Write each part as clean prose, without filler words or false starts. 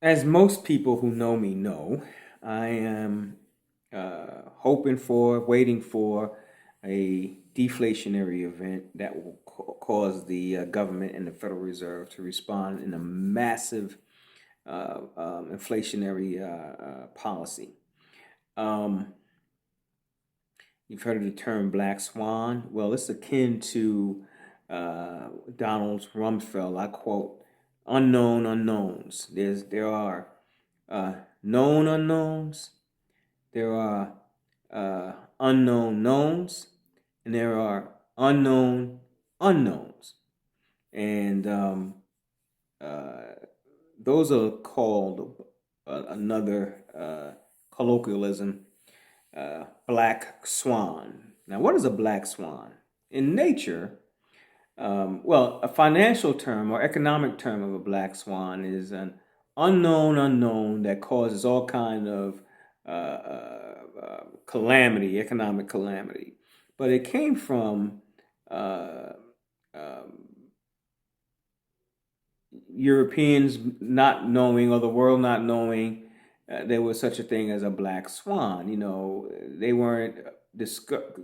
As most people who know me know, I am hoping for, waiting for a deflationary event that will cause the government and the Federal Reserve to respond in a massive inflationary policy. Um, you've heard of the term black swan? Well, it's akin to Donald Rumsfeld. I quote, unknown unknowns. There are uh, known unknowns, there are unknown knowns, and there are unknown unknowns. And uh, those are called another colloquialism, black swan. Now, what is a black swan? In nature, well, a financial term or economic term of a black swan is an unknown unknown that causes all kind of calamity, economic calamity. But it came from uh, um, Europeans not knowing or the world not knowing there was such a thing as a black swan. You know, they weren't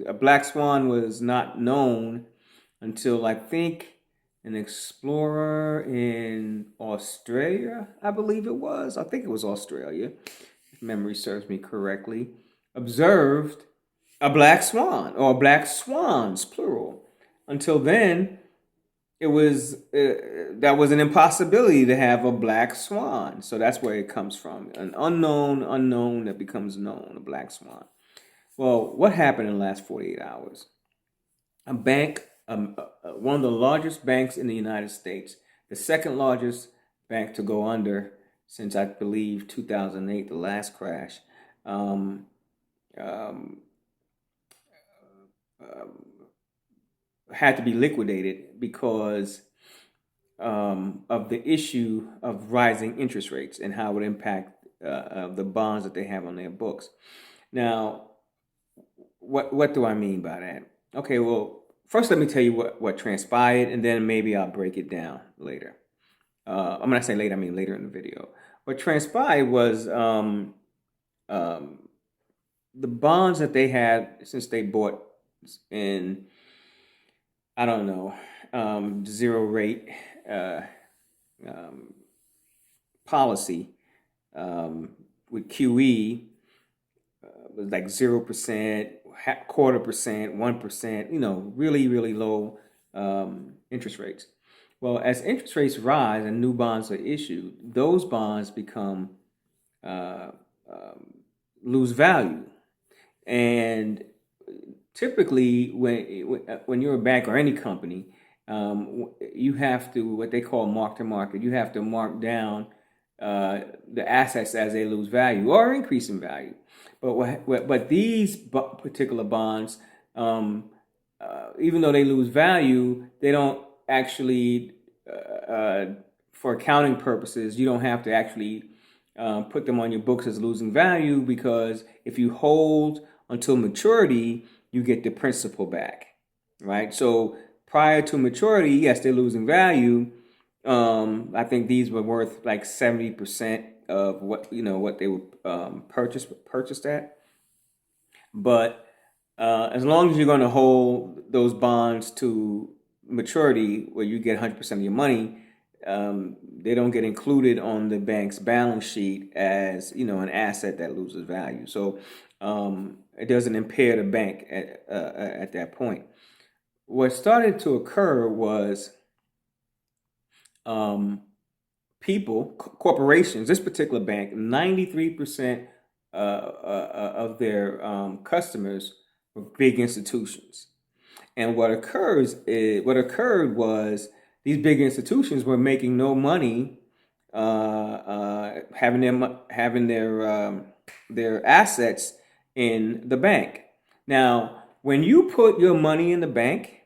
a black swan was not known until I think an explorer in Australia, I believe it was. I think it was Australia, if memory serves me correctly, observed a black swan or black swans, plural. Until then, it was that was an impossibility to have a black swan. So that's where it comes from. An unknown unknown that becomes known, a black swan. Well, what happened in the last 48 hours? A bank, one of the largest banks in the United States, the second largest bank to go under since I believe 2008, the last crash, um, um, had to be liquidated because of the issue of rising interest rates and how it would impact the bonds that they have on their books. Now, what do I mean by that? Okay, well, first let me tell you what transpired, and then maybe I'll break it down later. I'm gonna say later, I mean later in the video. What transpired was um, the bonds that they had since they bought in, I don't know, zero rate uh, um, policy um, with QE was like 0%, quarter percent, 1%, you know, really, really low interest rates. Well, as interest rates rise and new bonds are issued, those bonds become uh, um, lose value. And typically, when you're a bank or any company, you have to what they call mark to market. You have to mark down the assets as they lose value or increase in value. But these particular bonds, even though they lose value, they don't actually, for accounting purposes, you don't have to actually put them on your books as losing value because if you hold until maturity, you get the principal back, right? So prior to maturity, yes, they're losing value. I think these were worth like 70% of what they were purchased at. But as long as you're going to hold those bonds to maturity, where you get 100% of your money, they don't get included on the bank's balance sheet as an asset that loses value. So it doesn't impair the bank at that point. What started to occur was um, corporations. This particular bank, 93% of their customers were big institutions. And what occurred was these big institutions were making no money, having their assets in the bank. Now, when you put your money in the bank,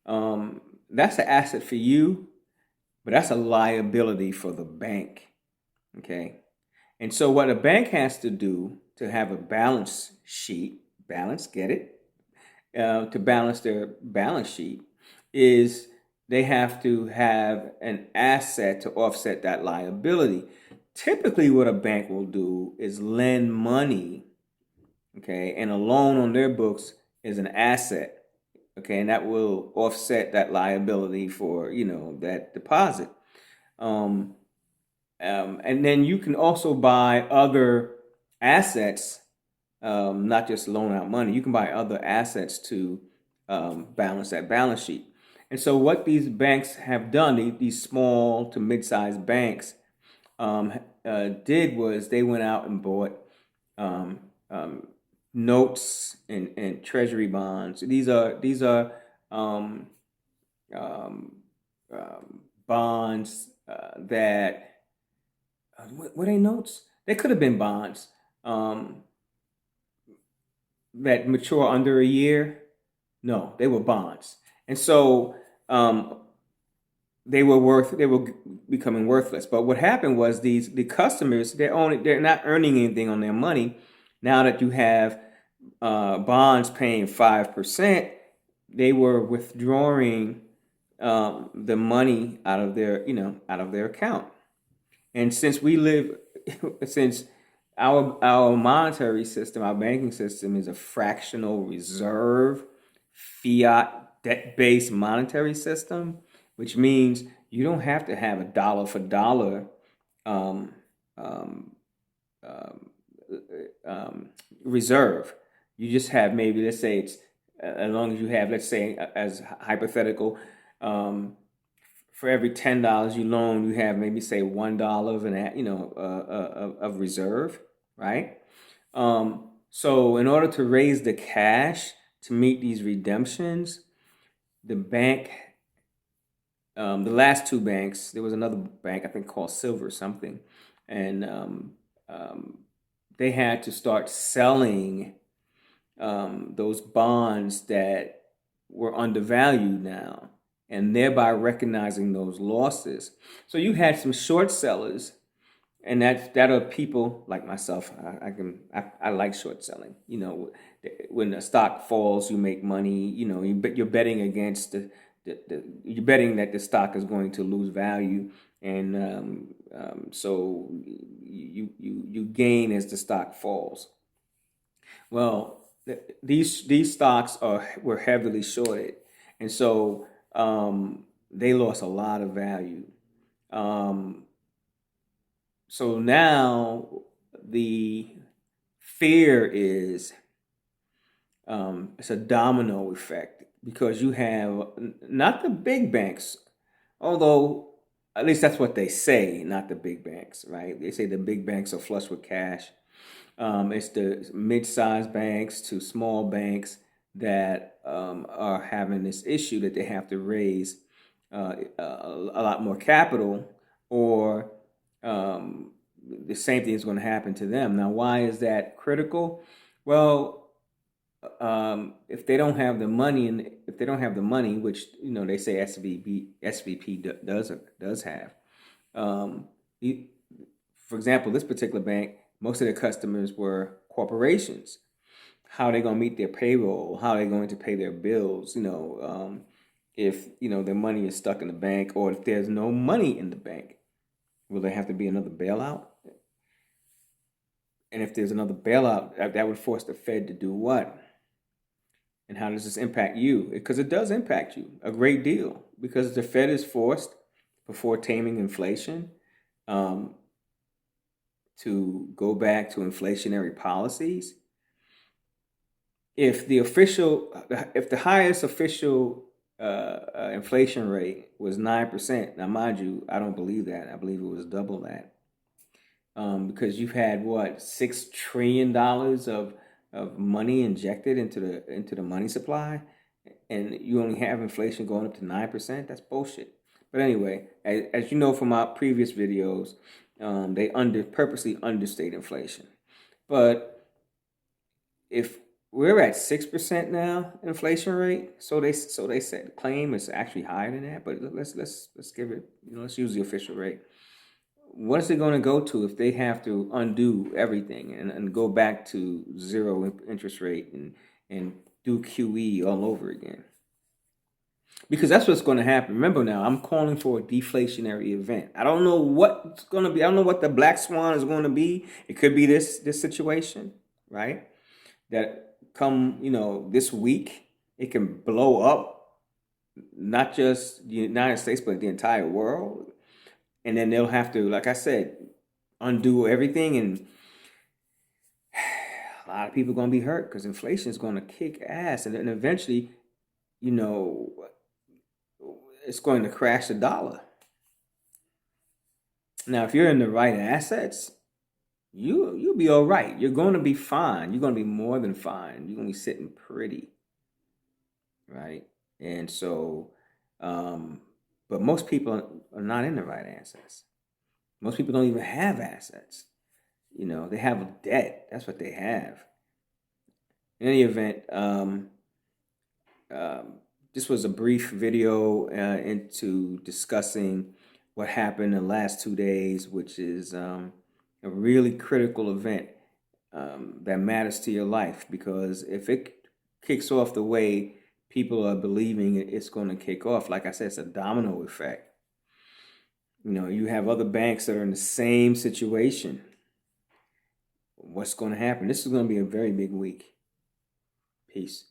that's an asset for you, but that's a liability for the bank. Okay, and so what a bank has to do to have a balance sheet, get it, to balance their balance sheet is they have to have an asset to offset that liability. typically what a bank will do is lend money, okay, and a loan on their books is an asset, okay, and that will offset that liability for, that deposit. Um, and then you can also buy other assets, not just loan out money. You can buy other assets to balance that balance sheet. And so, what these banks have done, these small to mid-sized banks, did was they went out and bought um, um, notes and treasury bonds. These are um, um, bonds that were they notes? They could have been bonds that mature under a year. No, they were bonds, and so um, they were becoming worthless. But what happened was the customers they're not earning anything on their money. Now that you have bonds paying 5%, they were withdrawing the money out of their account. And since our monetary system, our banking system is a fractional reserve, fiat debt-based monetary system, which means you don't have to have a dollar for dollar um, um, um, reserve. You just have maybe, let's say it's as long as you have, let's say, as hypothetical, um, for every $10 you loan, you have maybe say $1 of of reserve, right? So in order to raise the cash to meet these redemptions, the bank, the last two banks, there was another bank I think called Silver something, and um, they had to start selling those bonds that were undervalued now, and thereby recognizing those losses. So you had some short sellers, and that are people like myself. I like short selling. When the stock falls, you make money. You're betting against you're betting that the stock is going to lose value, and so you gain as the stock falls. Well, these stocks were heavily shorted, and so they lost a lot of value. Um, so now the fear is it's a domino effect because you have not the big banks, although at least that's what they say, not the big banks, right? They say the big banks are flush with cash. It's the mid-sized banks to small banks that are having this issue that they have to raise a lot more capital, or the same thing is going to happen to them. Now, why is that critical? Well, if they don't have the money, and if they don't have the money, which they say SVP does have, um, for example, this particular bank, most of their customers were corporations. How are they going to meet their payroll? How are they going to pay their bills? If their money is stuck in the bank, or if there's no money in the bank, will there have to be another bailout? And if there's another bailout, that would force the Fed to do what? And how does this impact you? Because it does impact you a great deal, because the Fed is forced, before taming inflation, to go back to inflationary policies. If the highest official inflation rate was 9%, now mind you, I don't believe that. I believe it was double that, because you've had what, $6 trillion of money injected into the money supply, and you only have inflation going up to 9%. That's bullshit. But anyway, as you know from our previous videos, they purposely understate inflation. But if we're at 6% now inflation rate, so they said, claim it's actually higher than that. But let's give it, let's use the official rate. What is it going to go to if they have to undo everything and go back to zero interest rate and do QE all over again? because that's what's going to happen. Remember now, I'm calling for a deflationary event. I don't know what's going to be. I don't know what the black swan is going to be. It could be this situation, right? That come, this week, it can blow up not just the United States, but the entire world. And then they'll have to, like I said, undo everything, and a lot of people are going to be hurt because inflation is going to kick ass, and then eventually, you know, it's going to crash the dollar. Now, if you're in the right assets, you'll be all right. You're going to be fine. You're going to be more than fine. You're going to be sitting pretty, right? And so, but most people are not in the right assets. Most people don't even have assets. They have a debt. That's what they have. In any event, this was a brief video into discussing what happened in the last 2 days, which is a really critical event that matters to your life, because if it kicks off the way people are believing it's going to kick off, like I said, it's a domino effect. You have other banks that are in the same situation. What's going to happen? This is going to be a very big week. Peace.